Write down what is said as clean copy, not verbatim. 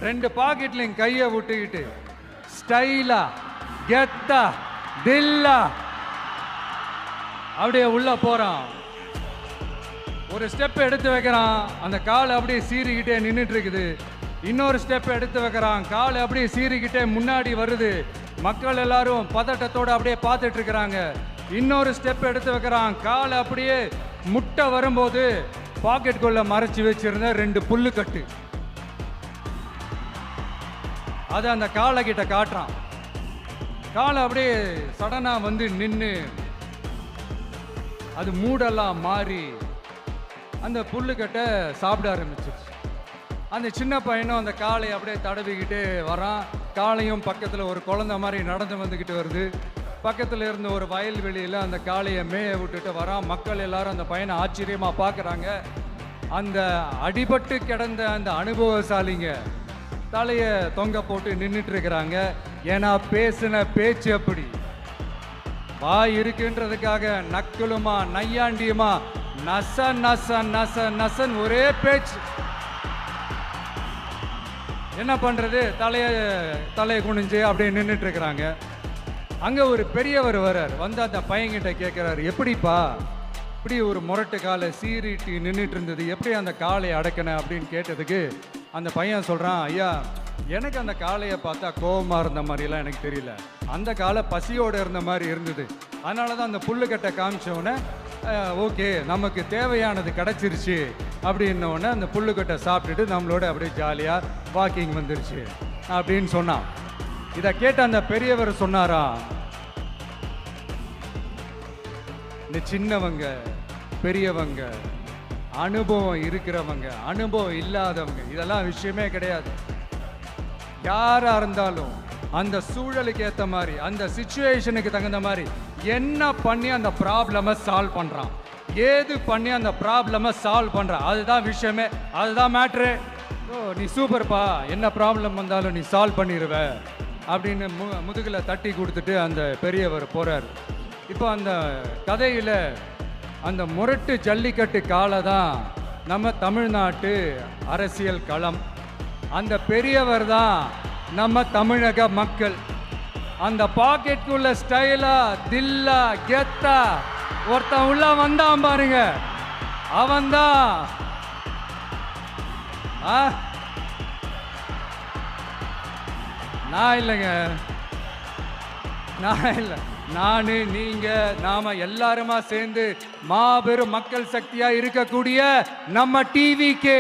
2 பாக்கெட்லையும் கையை விட்டுக்கிட்டு ஸ்டைலா கெத்தா தில்லா அப்படியே உள்ள போறான். ஒரு ஸ்டெப் எடுத்து வைக்கிறான், அந்த கால் அப்படியே சீறிக்கிட்டே நின்றுட்டு இருக்குது. இன்னொரு ஸ்டெப் எடுத்து வைக்கிறான், கால் அப்படியே சீறிக்கிட்டே முன்னாடி வருது. மக்கள் எல்லாரும் பதட்டத்தோடு அப்படியே பார்த்துட்டு இருக்கிறாங்க. இன்னொரு ஸ்டெப் எடுத்து வைக்கிறான், கால் அப்படியே முட்டை வரும்போது பாக்கெட்டுக்குள்ள மறைச்சு வச்சிருந்த 2 புல்லுக்கட்டு அதை அந்த காலை கிட்ட காட்டுறான். காலை அப்படியே சடனா வந்து நின்று அது மூடெல்லாம் மாறி அந்த புல்லுக்கட்டை சாப்பிட ஆரம்பிச்சிருச்சு. அந்த சின்ன பையனும் அந்த காலை அப்படியே தடவிக்கிட்டு வரான். காளையும் பக்கத்தில் ஒரு குழந்தை மாதிரி நடந்து வந்துக்கிட்டு வருது. பக்கத்தில் இருந்த ஒரு வயல்வெளியில் அந்த காளையை மேய விட்டுட்டு வரான். மக்கள் எல்லாரும் அந்த பையனை ஆச்சரியமாக பார்க்குறாங்க. அந்த அடிபட்டு கிடந்த அந்த அனுபவசாலிங்க தலையை தொங்க போட்டு நின்றுட்டு இருக்கிறாங்க. ஏன்னா பேசின பேச்சு அப்படி. வாய் இருக்குன்றதுக்காக நக்கலுமா நையாண்டியுமா நச நச நச நசன் ஒரே பேச்சு. என்ன பண்றது, தலையை குனிஞ்சு அப்படியே நின்றுட்டு இருக்கிறாங்க. அங்க ஒரு பெரியவர் வர்றார். வந்து அந்த பையன்கிட்ட கேட்கிறாரு, எப்படிப்பா இப்படி ஒரு முரட்டு காலை சீறிட்டு நின்றுட்டு இருந்தது, எப்படி அந்த காலை அடக்கின அப்படின்னு கேட்டதுக்கு அந்த பையன் சொல்றான், ஐயா எனக்கு அந்த காளையை பார்த்தா கோபமா இருந்த மாதிரிலாம் எனக்கு தெரியல, அந்த காலை பசியோடு இருந்த மாதிரி இருந்தது. அதனால தான் அந்த புல்லுக்கட்டை காமிச்சோடனே ஓகே நமக்கு தேவையானது கிடச்சிருச்சு அப்படின்னோடனே அந்த புல்லுக்கட்டை சாப்பிட்டுட்டு நம்மளோட அப்படியே ஜாலியாக வாக்கிங் வந்துருச்சு அப்படின்னு சொன்னான். இதை கேட்ட அந்த பெரியவர் சொன்னாரா, இந்த சின்னவங்க பெரியவங்க அனுபவம் இருக்கிறவங்க அனுபவம் இல்லாதவங்க இதெல்லாம் விஷயமே கிடையாது. யாரா இருந்தாலும் அந்த சூழலுக்கு ஏற்ற மாதிரி அந்த சிச்சுவேஷனுக்கு தகுந்த மாதிரி என்ன பண்ணி அந்த ப்ராப்ளமை சால்வ் பண்றான், ஏது பண்ணி அந்த ப்ராப்ளமை சால்வ் பண்றான், அதுதான் விஷயமே, அதுதான் மேட்ரு. நீ சூப்பர்ப்பா, என்ன ப்ராப்ளம் வந்தாலும் நீ சால்வ் பண்ணிடுவ அப்படின்னு முதுகில் தட்டி கொடுத்துட்டு அந்த பெரியவர் போறார். இப்போ அந்த கதையில அந்த முரட்டு ஜல்லிக்கட்டு காலை தான் நம்ம தமிழ்நாட்டு அரசியல் களம். அந்த பெரியவர் தான் நம்ம தமிழக மக்கள். அந்த பாக்கெட்டுக்குள்ள ஸ்டைலா தில்லா கெத்தா ஒருத்தன் உள்ள வந்தான் பாருங்க, அவன்தான் நான் இல்லைங்க, நான் இல்லை, நானு நீங்க நாம எல்லாருமா சேர்ந்து மாபெரும் மக்கள் சக்தியா இருக்கக்கூடிய நம்ம டிவிகே.